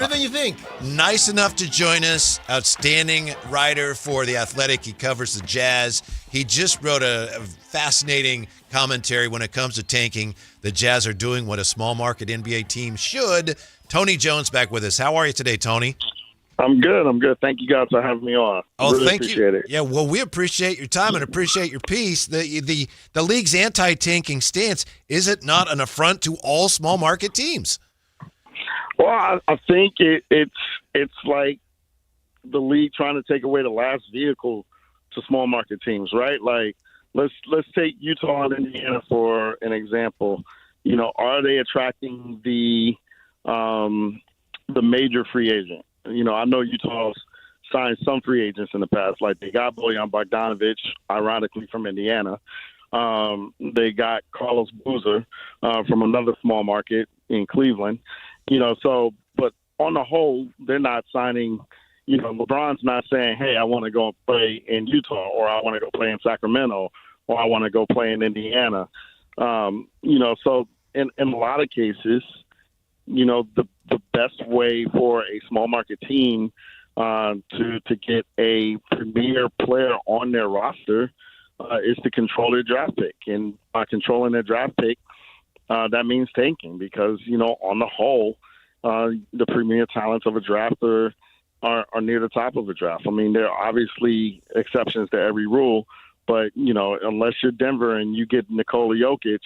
Better than you think. Nice enough to join us. Outstanding writer for The Athletic. He covers the Jazz. He just wrote a fascinating commentary when it comes to tanking. The Jazz are doing what a small market NBA team should. Tony Jones back with us. How are you today, Tony? I'm good. Thank you guys for having me on. Oh, really thank appreciate you. It. Yeah, well, we appreciate your time and appreciate your piece. The league's anti-tanking stance, is it not an affront to all small market teams? Well, I think it's like the league trying to take away the last vehicle to small market teams, right? Like let's take Utah and Indiana for an example. You know, are they attracting the major free agent? You know, I know Utah's signed some free agents in the past, like they got Bojan Bogdanovic, ironically from Indiana. They got Carlos Boozer from another small market in Cleveland. You know, so, but on the whole, they're not signing, you know, LeBron's not saying, hey, I want to go play in Utah, or I want to go play in Sacramento, or I want to go play in Indiana. You know, so in a lot of cases, you know, the best way for a small market team to get a premier player on their roster is to control their draft pick. And by controlling their draft pick, that means tanking because, you know, on the whole, the premier talents of a drafter are near the top of a draft. I mean, there are obviously exceptions to every rule, but, you know, unless you're Denver and you get Nikola Jokic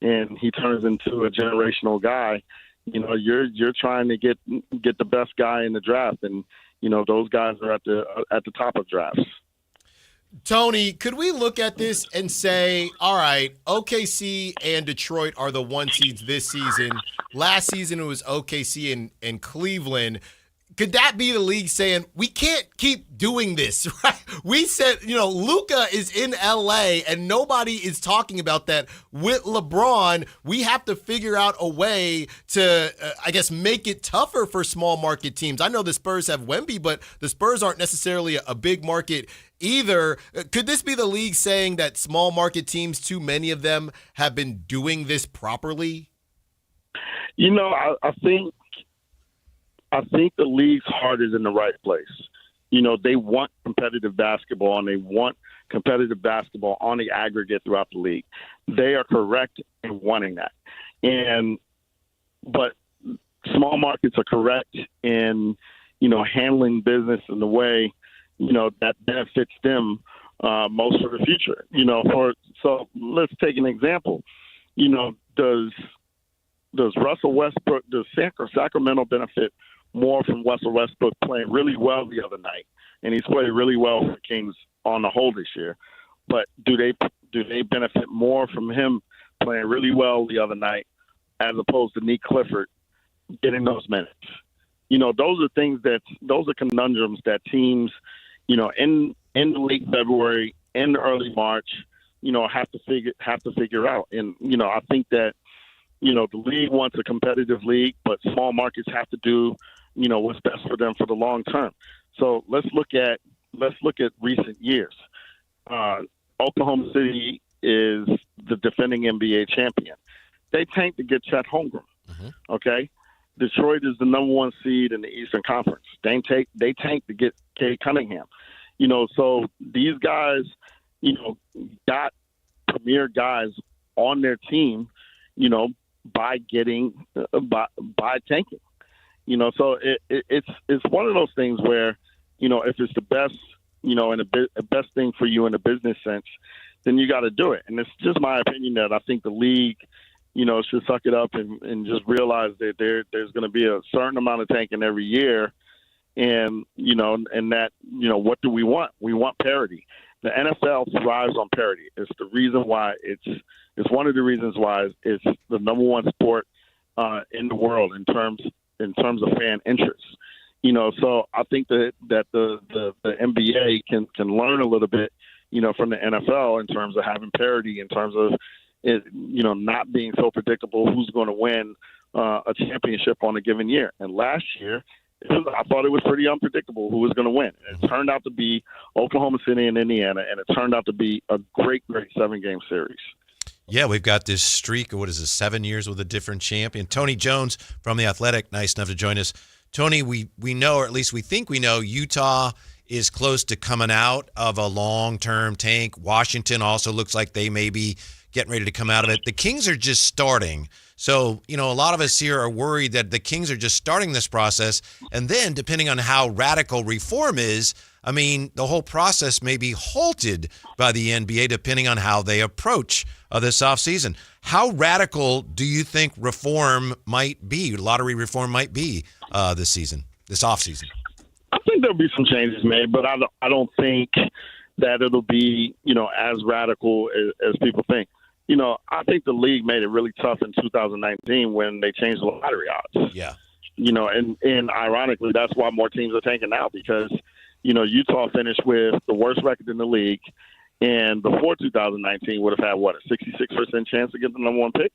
and he turns into a generational guy, you know, you're trying to get the best guy in the draft. And, you know, those guys are at the top of drafts. Tony, could we look at this and say, all right, OKC and Detroit are the 1 seeds this season. Last season it was OKC and Cleveland. Could that be the league saying, we can't keep doing this, right? We said, you know, Luka is in LA and nobody is talking about that. With LeBron, we have to figure out a way to, I guess, make it tougher for small market teams. I know the Spurs have Wemby, but the Spurs aren't necessarily a big market either. Could this be the league saying that small market teams, too many of them, have been doing this properly? You know, I think the league's heart is in the right place. You know, they want competitive basketball, and they want competitive basketball on the aggregate throughout the league. They are correct in wanting that. But small markets are correct in, you know, handling business in the way, you know, that benefits them most for the future. You know, so let's take an example. You know, does Russell Westbrook, does Sacramento benefit more from Russell Westbrook playing really well the other night? And he's played really well for the Kings on the whole this year. But do they benefit more from him playing really well the other night as opposed to Nick Clifford getting those minutes? You know, those are conundrums that teams, you know, in late February, in early March, you know, have to figure out. And, you know, I think that, you know, the league wants a competitive league, but small markets have to do, you know, what's best for them for the long term. So let's look at recent years. Oklahoma City is the defending NBA champion. They tanked to get Chet Holmgren. Mm-hmm. Okay, Detroit is the number 1 seed in the Eastern Conference. They tanked to get Cade Cunningham. You know, so these guys, you know, got premier guys on their team, you know, by tanking. You know, so it's one of those things where, you know, if it's the best, you know, and the best thing for you in a business sense, then you got to do it. And it's just my opinion that I think the league, you know, should suck it up and just realize that there's going to be a certain amount of tanking every year. And, you know, and that, you know, what do we want? We want parity. The NFL thrives on parity. It's the reason why it's one of the reasons why it's the number 1 sport in the world in terms of fan interest. You know, so I think that the NBA can learn a little bit, you know, from the NFL in terms of having parity, in terms of it, you know, not being so predictable who's going to win a championship on a given year. And last year, I thought it was pretty unpredictable who was going to win. It turned out to be Oklahoma City and Indiana, and it turned out to be a great 7-game series. Yeah, we've got this streak of, 7 years with a different champion. Tony Jones from The Athletic, nice enough to join us Tony, we know, or at least we think we know, Utah is close to coming out of a long-term tank. Washington also looks like they may be getting ready to come out of it. The Kings are just starting. So, a lot of us here are worried that the Kings are just starting this process. And then, depending on how radical reform is, the whole process may be halted by the NBA depending on how they approach this offseason. How radical do you think reform might be, lottery reform might be this offseason? I think there'll be some changes made, but I don't think that it'll be, as radical as people think. I think the league made it really tough in 2019 when they changed the lottery odds. Yeah. And ironically, that's why more teams are tanking now because, Utah finished with the worst record in the league. And before 2019 would have had, a 66% chance to get the number one pick.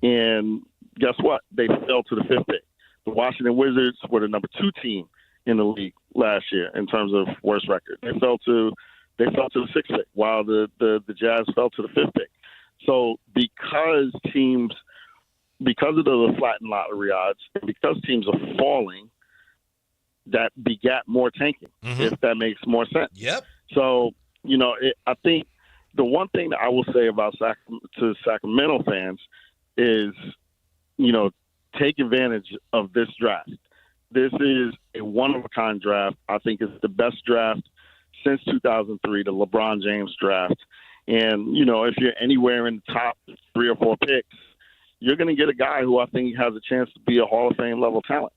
And guess what? They fell to the fifth pick. The Washington Wizards were the number 2 team in the league last year in terms of worst record. They fell to the 6th pick, while the Jazz fell to the 5th pick. So because of the flattened lottery odds, and because teams are falling, that begat more tanking, if that makes more sense. Yep. So, I think the one thing that I will say about to Sacramento fans is, take advantage of this draft. This is a one-of-a-kind draft. I think it's the best draft since 2003, the LeBron James draft. And, if you're anywhere in the top 3 or 4 picks, you're going to get a guy who I think has a chance to be a Hall of Fame level talent.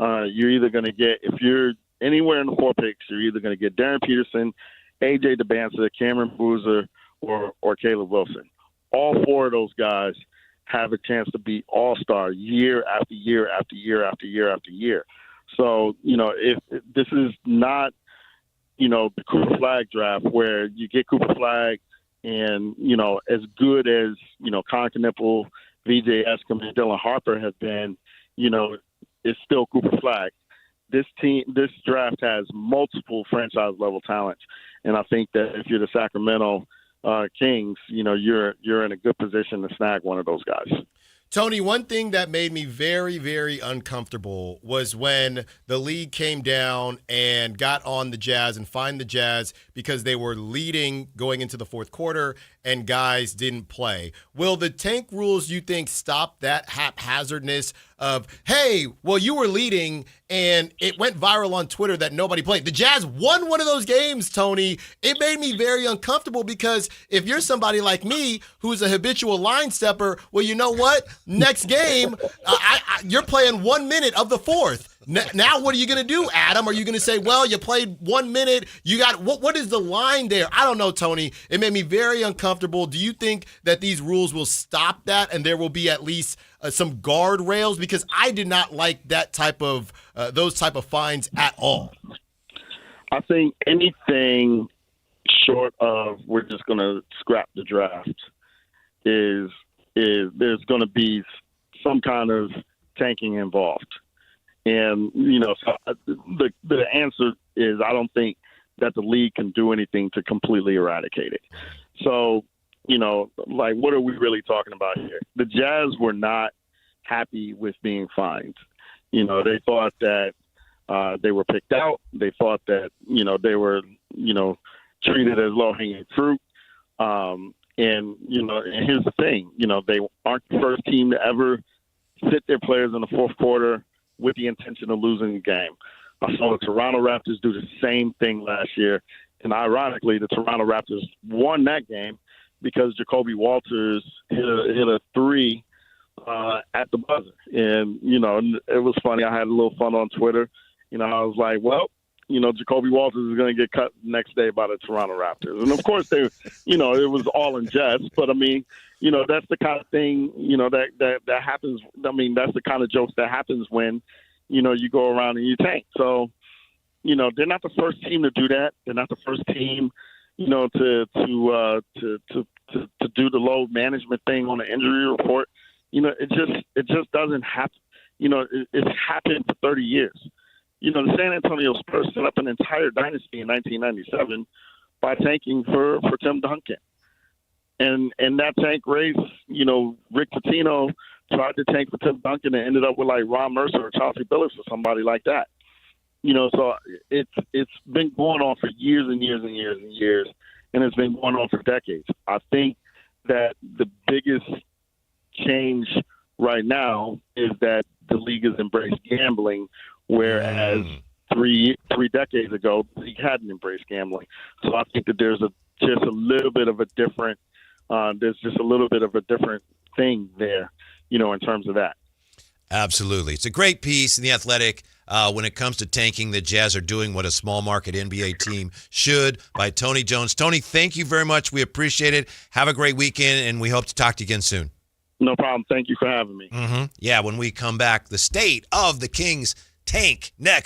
You're either going to get, if you're anywhere in the 4 picks, you're either going to get Darren Peterson, A.J. DeBanza, Cameron Boozer, or Caleb Wilson. All 4 of those guys have a chance to be all-star year after year after year after year after year. So, if this is not, the Cooper Flag draft where you get Cooper Flag and, as good as, Con Knipple, VJ Escom, and Dylan Harper have been, it's still Cooper Flag. This draft has multiple franchise-level talents, and I think that if you're the Sacramento Kings, you're in a good position to snag one of those guys. Tony, one thing that made me very, very uncomfortable was when the league came down and got on the Jazz and fined the Jazz because they were leading going into the fourth quarter and guys didn't play. Will the tank rules, you think, stop that haphazardness of, hey, well, you were leading and it went viral on Twitter that nobody played? The Jazz won one of those games, Tony. It made me very uncomfortable because if you're somebody like me who's a habitual line stepper, well, you know what? Next game, you're playing 1 minute of the fourth. Now what are you going to do, Adam? Are you going to say, well, you played 1 minute, you got, what is the line there? I don't know, Tony. It made me very uncomfortable. Do you think that these rules will stop that and there will be at least some guardrails? Because I did not like that type of, those type of fines at all. I think anything short of we're just going to scrap the draft is there's going to be some kind of tanking involved. And, so the answer is I don't think that the league can do anything to completely eradicate it. So, what are we really talking about here? The Jazz were not happy with being fined. They thought that they were picked out. They thought that, they were, treated as low-hanging fruit. And here's the thing, they aren't the first team to ever sit their players in the fourth quarter with the intention of losing the game. I saw the Toronto Raptors do the same thing last year. And ironically, the Toronto Raptors won that game because Jacoby Walters hit a 3 at the buzzer. And, it was funny. I had a little fun on Twitter. I was like, well, Jacoby Walters is going to get cut next day by the Toronto Raptors. And, of course, it was all in jest. But, that's the kind of thing, that happens. That's the kind of jokes that happens when, you go around and you tank. So, they're not the first team to do that. They're not the first team, to do the load management thing on the injury report. It just doesn't happen. It's happened for 30 years. The San Antonio Spurs set up an entire dynasty in 1997 by tanking for Tim Duncan. And that tank race, Rick Pitino tried to tank for Tim Duncan and ended up with like Ron Mercer or Chauncey Billups or somebody like that. You know, so it's been going on for years and years and years and years, and it's been going on for decades. I think that the biggest change right now is that the league has embraced gambling, whereas three decades ago the league hadn't embraced gambling. So I think that there's just a little bit of a different thing there, you know, in terms of that. Absolutely. It's a great piece in The Athletic. When it comes to tanking, the Jazz are doing what a small market NBA team should, by Tony Jones. Tony, thank you very much. We appreciate it. Have a great weekend, and we hope to talk to you again soon. No problem. Thank you for having me. Yeah, when we come back, the state of the Kings tank next.